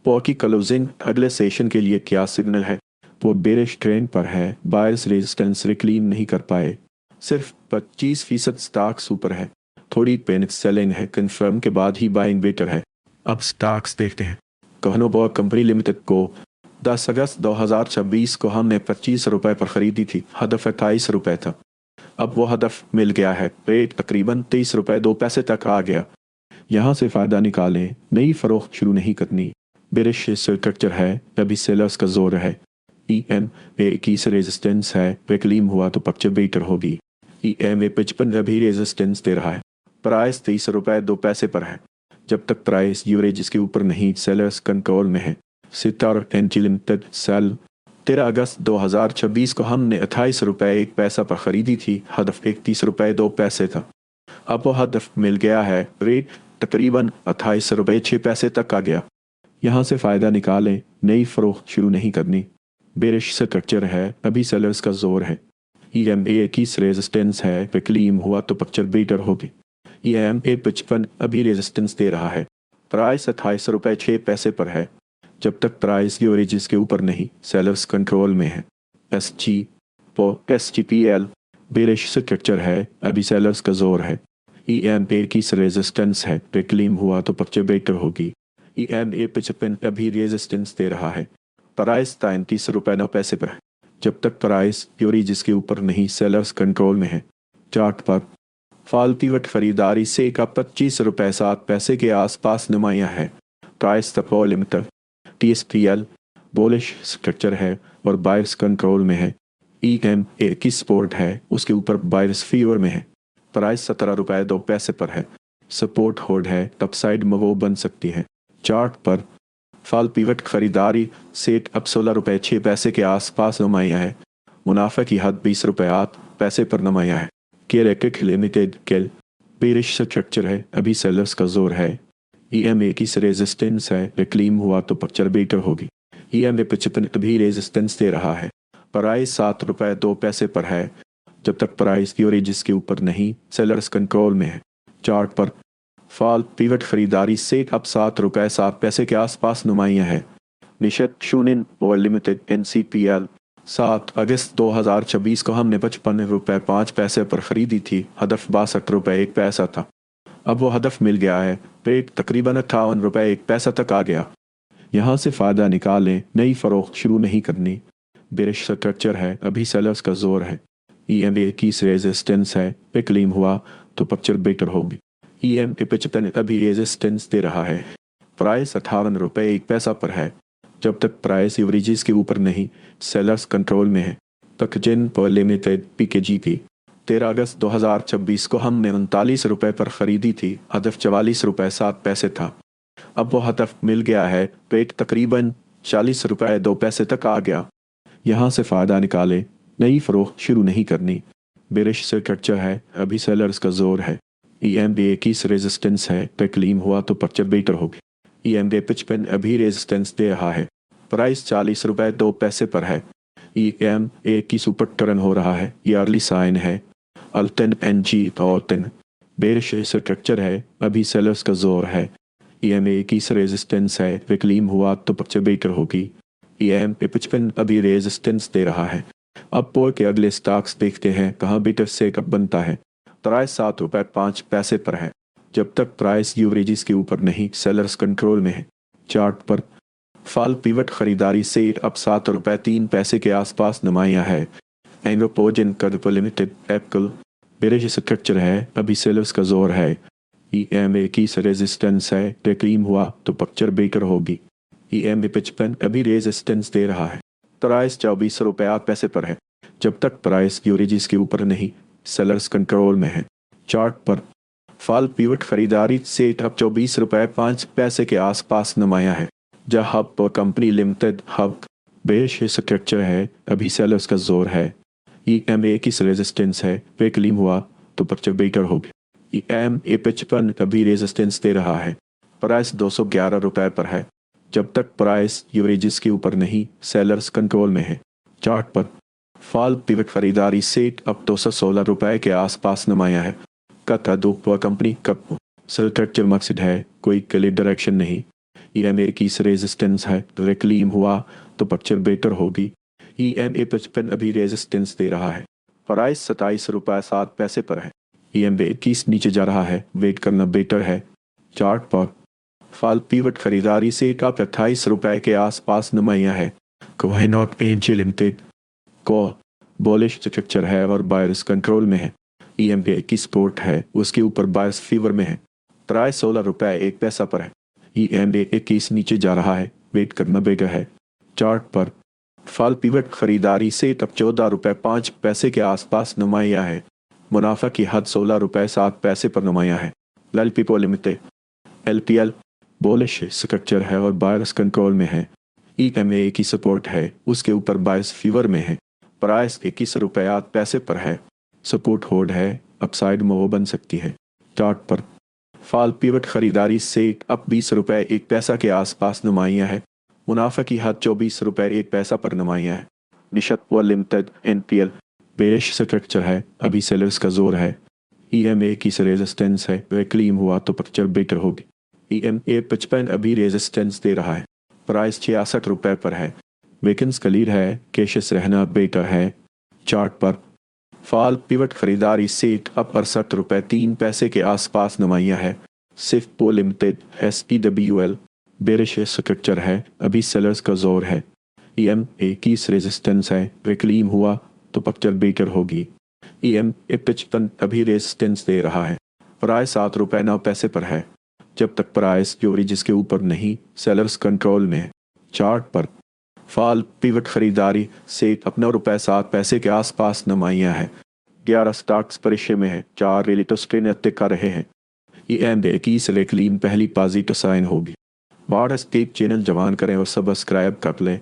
पो की क्लोजिंग अगले सेशन के लिए क्या सिग्नल है? वो बेरिश ट्रेंड पर है, बायर्स रेजिस्टेंस रिक्लेम नहीं कर पाए, सिर्फ 25% स्टॉक्स ऊपर है, थोड़ी पैनिक सेलिंग है, कंफर्म के बाद ही बाइंग बेटर है। अब स्टॉक्स देखते हैं। कहनो बॉ कंपनी लिमिटेड को 10 अगस्त 2026 को हमने 25 रुपए पर खरीदी थी, हदफ 28 रुपए था। अब वो हदफ मिल गया है, रेट तकरीबन 23 रुपए 2 पैसे तक आ गया। यहाँ से फ़ायदा निकालें, नई फ़रोख्त शुरू नहीं करनी। बेरिश स्ट्रक्चर है, अभी सेलर्स का जोर है। EMA 21 रेजिस्टेंस है, रिक्लेम हुआ तो पिक्चर बेटर होगी। EMA 55 अभी रेजिस्टेंस दे रहा है, प्राइस 23 रुपए 2 पैसे पर है। जब तक प्राइस यूरेज इसके ऊपर नहीं, सेलर्स कंट्रोल में है। सितार एनर्जी लिमिटेड सेल 13 अगस्त 2026 को हमने 28 रुपए 1 पैसा पर खरीदी थी, हदफ 31 रुपए 2 पैसे था। अब वो हदफ मिल गया है, रेट तकरीबन 28 रुपए 6 पैसे तक आ गया। यहाँ से फ़ायदा निकालें, नई फ़रोख्त शुरू नहीं करनी। बेरिश स्ट्रक्चर है, अभी सेलर्स का जोर है। EMA 21 रेजिस्टेंस है, रिक्लेम हुआ तो पिक्चर बेटर होगी। EMA 55 अभी रेजिस्टेंस दे रहा है, प्राइस 28 रुपए 6 पैसे पर है। जब तक प्राइस यूरेज के ऊपर नहीं, सेलर्स कंट्रोल में है। SGPL बेरिश स्ट्रक्चर है, अभी सेलर्स का जोर है। EMA 21 रेजिस्टेंस है, रिक्लेम हुआ तो पिक्चर बेटर होगी। EMA 55 अभी रेजिस्टेंस दे रहा है, प्राइस 33 रुपए 9 पैसे पर है। जब तक प्राइस यूरेज के ऊपर नहीं, सेलर्स कंट्रोल में है। चार्ट पर फॉल पिवट खरीदारी से का 25 रुपए 7 पैसे के आसपास नुमाया है। प्राइस तपो लिमिटेड TSPL बोलिश स्ट्रक्चर है और बायर्स कंट्रोल में है। EMA की सपोर्ट है, उसके ऊपर बायर्स फीवर में है, प्राइस 17 रुपए 2 पैसे पर है। सपोर्ट होल्ड है, अपसाइड में वो बन सकती है। चार्ट पर फॉल पिवट खरीदारी सेट अब 16 रुपए 6 पैसे के आसपास नुमाया है, मुनाफे की हद 20 रुपए 8 पैसे पर नुमाया है। केरेकिक लिमिटेड केल बेरिश स्ट्रक्चर है, अभी सेलर्स का जोर है। EMA की रेजिस्टेंस है, रिक्लेम हुआ तो पिक्चर बेटर होगी। EMA 55 अभी रेजिस्टेंस दे रहा है, प्राइस 7 रुपए 2 पैसे पर है। जब तक प्राइस यूरेज के ऊपर नहीं, सेलर्स कंट्रोल में है। चार्ट पर फॉल पिवट खरीदारी से अब 7 रुपए 7 पैसे के आसपास नुमाया है। निशत शूनिन और लिमिटेड NCPL 7 अगस्त 2026 को हमने 55 रुपए 5 पैसे पर खरीदी थी, हदफ 62 रुपए 1 पैसा था। अब वो हदफ मिल गया है, रेट तकरीबन 58 रुपए 1 पैसा तक आ गया। यहाँ से फ़ायदा निकालें, नई फ़रोख्त शुरू नहीं करनी। बेरिश स्ट्रक्चर है, अभी सेलर्स का जोर है। EMA की रेजिस्टेंस है, रिक्लेम हुआ तो पिक्चर बेटर होगी। EMA 55 अभी रेजिस्टेंस दे रहा है, प्राइस 58 रुपए 1 पैसा पर है। जब तक प्राइस यूरेज के ऊपर नहीं, सेलर्स कंट्रोल में है। तकजिन पर लिमिटेड PKGP 13 अगस्त 2026 को हमने 39 रुपए पर खरीदी थी, हदफ 44 रुपए 7 पैसे था। अब वो हदफ मिल गया है, रेट तकरीबन 40 रुपए 2 पैसे तक आ गया। यहाँ से फ़ायदा निकालें, नई फ़रोख्त शुरू नहीं करनी। बेरिश स्ट्रक्चर है, अभी सेलर्स का जोर है। EMA की रेजिस्टेंस है, रिक्लेम हुआ तो पिक्चर बेटर होगी। EMA 55 अभी रेजिस्टेंस दे रहा है, प्राइस 40 रुपए 2 पैसे पर है। EMA की सुपर टर्न हो रहा है, ईयरली साइन है। Alton NG Alton bearish structure है, अभी सेलर्स का जोर है। EMA की रेजिस्टेंस है, रिक्लेम हुआ तो पिक्चर बेटर होगी। EMA 55 अभी रेजिस्टेंस दे रहा है। अब पोल के अगले स्टॉक्स देखते हैं, कहाँ बेटर से कब बनता है। प्राइस 7 रुपए 5 पैसे पर है। जब तक प्राइस यूरेज के ऊपर नहीं, सेलर्स कंट्रोल में है। चार्ट पर फॉल पिवट खरीदारी से अब 7 रुपए 3 पैसे के आसपास नुमाया है। एंग्रोपोजन कर्प लिमिटेड एप्पल बेरिश स्ट्रक्चर है, अभी सेलर्स का जोर है। EMA की रेजिस्टेंस है, रिक्लेम हुआ तो पिक्चर बेटर होगी। EMA 55 अभी रेजिस्टेंस दे रहा है, प्राइस 24 रुपए 8 पैसे पर है। जब तक प्राइस यूरेज के ऊपर नहीं, सेलर्स कंट्रोल में है। चार्ट पर फॉल पिवट खरीदारी से अब 24 रुपए 5 पैसे के आसपास नुमाया है। जहाँ हब और company limited hub bearish structure है, अभी सेलर्स का जोर है। EMA की रेजिस्टेंस है, रिक्लेम हुआ तो पिक्चर बेटर होगी। EMA 55 अभी रेजिस्टेंस दे रहा है, प्राइस 211 रुपए पर है। जब तक प्राइस यूरेज के ऊपर नहीं, सेलर्स कंट्रोल में है। चार्ट पर फॉल पिवट खरीदारी से अब 216 रुपए के आसपास नुमाया है। कथा दो कंपनी कप स्ट्रक्चर मकसद है, कोई क्लियर डायरेक्शन नहीं। EMA 21 रेजिस्टेंस है, रिक्लेम हुआ तो पिक्चर बेटर होगी। EMA 55 अभी रेजिस्टेंस दे रहा है, प्राइस 27 रुपये 7 पैसे पर है। EMA 21 नीचे जा रहा है, वेट करना बेटर है। चार्ट पर फॉल पिवट खरीदारी से टॉप 28 रुपये के आसपास नुमाया है। कोहेनॉक एनर्जी लिमिटेड को बुलिश स्ट्रक्चर है और बायर्स कंट्रोल में है। EMA की सपोर्ट है, उसके ऊपर बायर्स फीवर में है, प्राइस 16 रुपये 1 पैसा पर है। EMA 21 नीचे जा रहा है, वेट करना बेटर है। चार्ट पर फॉल पिवट खरीदारी से टॉप 14 रुपये 5 पैसे के आसपास नुमाया है, मुनाफा की हद 16 रुपये 7 पैसे पर नुमाया है। LPPO limited LPL bullish structure है और बायर्स कंट्रोल में है। EMA की सपोर्ट है, उसके ऊपर बायर्स फीवर में है, प्राइस 21 रुपये 8 पैसे पर है, सपोर्ट होल्ड है, अपसाइड मूव बन सकती है। चार्ट पर फॉल पिवट खरीदारी से अब 20 रुपये 1 पैसा के आसपास नुमाया है, मुनाफा की हद 24 रुपये 1 पैसा पर नुमाया है। निशत व लिमिटेड NPL बेरिश स्ट्रक्चर है, अभी सेलर्स का जोर है। EMA की रेजिस्टेंस है, रिक्लेम हुआ तो पिक्चर बेटर होगी। EMA 55 अभी रेजिस्टेंस दे रहा है, प्राइस 66 रुपये पर है, वेकेंस क्लियर है, केशियस रहना बेटर है। चार्ट पर फॉल पिवट खरीदारी सेट अब 68 रुपये 3 पैसे के आसपास नुमाया है। सिफ्पो लिमिटेड SPWL बेरिश स्ट्रक्चर है, अभी सेलर्स का जोर है। EMA की रेजिस्टेंस है, रिक्लेम हुआ तो पिक्चर बेटर होगी। EMA 55 अभी रेजिस्टेंस दे रहा है, प्राइस 7 रुपये 9 पैसे पर है, जब तक प्राइस जोरी जिसके ऊपर नहीं, सेलर्स कंट्रोल में है। चार्ट पर फॉल पिवट खरीदारी से 9 रुपये 7 पैसे के आसपास नुमाया है। 11 स्टॉक्स परिशे में है, 4 रिलेटिव स्ट्रेन कर रहे हैं। EMA की रिक्लेम पहली पॉजिटिव साइन होगी। वार्ड स्टेप चैनल जवान करें और सब्सक्राइब कर लें।